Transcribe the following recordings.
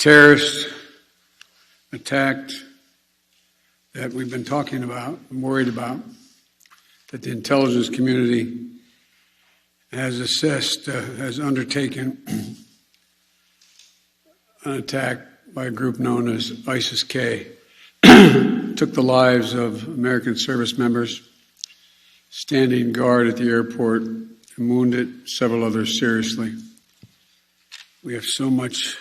terrorist attack that we've been talking about and worried about, that the intelligence community has assessed, has undertaken an attack by a group known as ISIS-K. Took the lives of American service members standing guard at the airport and wounded several others seriously. We have so much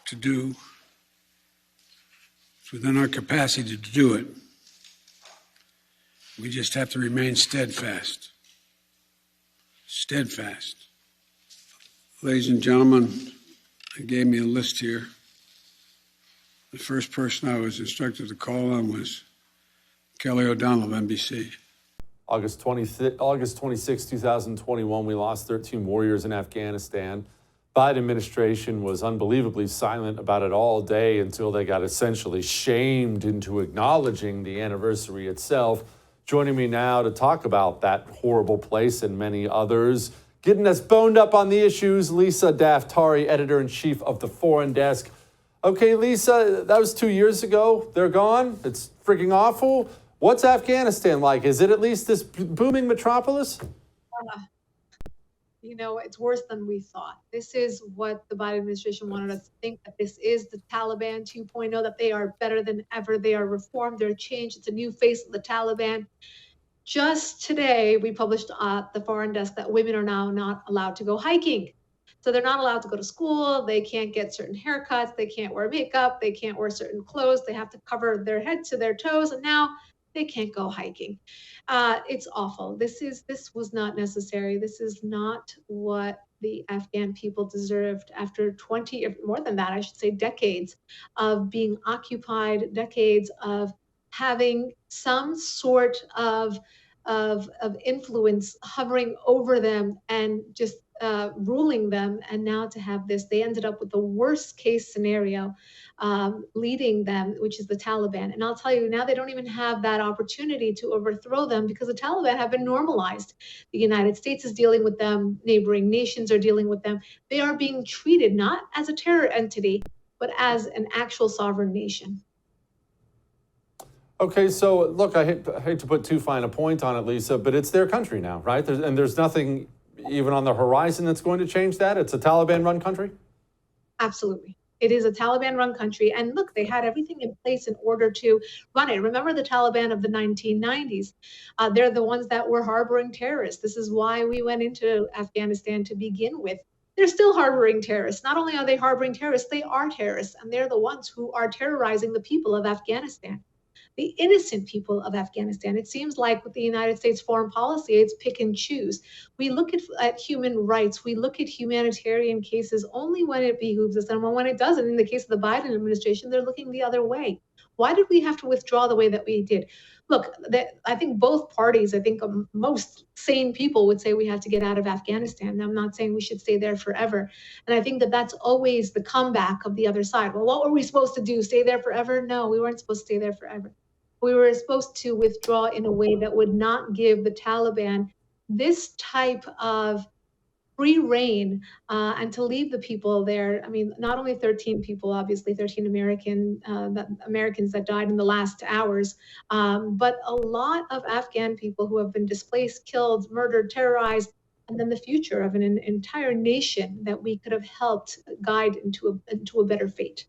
to do. It's within our capacity to do it. We just have to remain steadfast. Steadfast. Ladies and gentlemen, they gave me a list here. The first person I was instructed to call on was Kelly O'Donnell of NBC. August 26, 2021, we lost 13 warriors in Afghanistan. Biden administration was unbelievably silent about it all day until they got essentially shamed into acknowledging the anniversary itself. Joining me now to talk about that horrible place and many others, getting us boned up on the issues, Lisa Daftari, editor-in-chief of the Foreign Desk. Okay, Lisa, that was 2 years ago. They're gone. It's freaking awful. What's Afghanistan like? Is it at least this booming metropolis? It's worse than we thought. This is what the Biden administration wanted us to think, that this is the Taliban 2.0, that they are better than ever. They are reformed. They're changed. It's a new face of the Taliban. Just today, we published at the Foreign Desk that women are now not allowed to go hiking. So they're not allowed to go to school. They can't get certain haircuts. They can't wear makeup. They can't wear certain clothes. They have to cover their head to their toes. And now they can't go hiking. It's awful. This was not necessary. This is not what the Afghan people deserved after 20, or more than that, I should say, decades of being occupied, decades of having some sort of influence hovering over them and just ruling them. And now to have this, they ended up with the worst case scenario leading them, which is the Taliban. And I'll tell you, now they don't even have that opportunity to overthrow them because the Taliban have been normalized. The United States is dealing with them. Neighboring nations are dealing with them. They are being treated not as a terror entity, but as an actual sovereign nation. Okay, so look, I hate to put too fine a point on it, Lisa, but it's their country now, right? There's nothing even on the horizon that's going to change that? It's a Taliban-run country? Absolutely. It is a Taliban-run country. And look, they had everything in place in order to run it. Remember the Taliban of the 1990s? They're the ones that were harboring terrorists. This is why we went into Afghanistan to begin with. They're still harboring terrorists. Not only are they harboring terrorists, they are terrorists. And they're the ones who are terrorizing the people of Afghanistan. The innocent people of Afghanistan. It seems like with the United States foreign policy, it's pick and choose. We look at human rights. We look at humanitarian cases only when it behooves us. And when it doesn't, in the case of the Biden administration, they're looking the other way. Why did we have to withdraw the way that we did? Look, I think both parties, most sane people would say we have to get out of Afghanistan. I'm not saying we should stay there forever. And I think that that's always the comeback of the other side. Well, what were we supposed to do? Stay there forever? No, we weren't supposed to stay there forever. We were supposed to withdraw in a way that would not give the Taliban this type of free reign and to leave the people there. I mean, not only 13 people, obviously 13 Americans that died in the last hours, but a lot of Afghan people who have been displaced, killed, murdered, terrorized, and then the future of an entire nation that we could have helped guide into a better fate.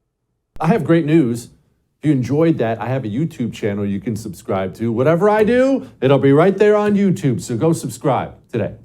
I have great news. If you enjoyed that, I have a YouTube channel you can subscribe to. Whatever I do, it'll be right there on YouTube. So go subscribe today.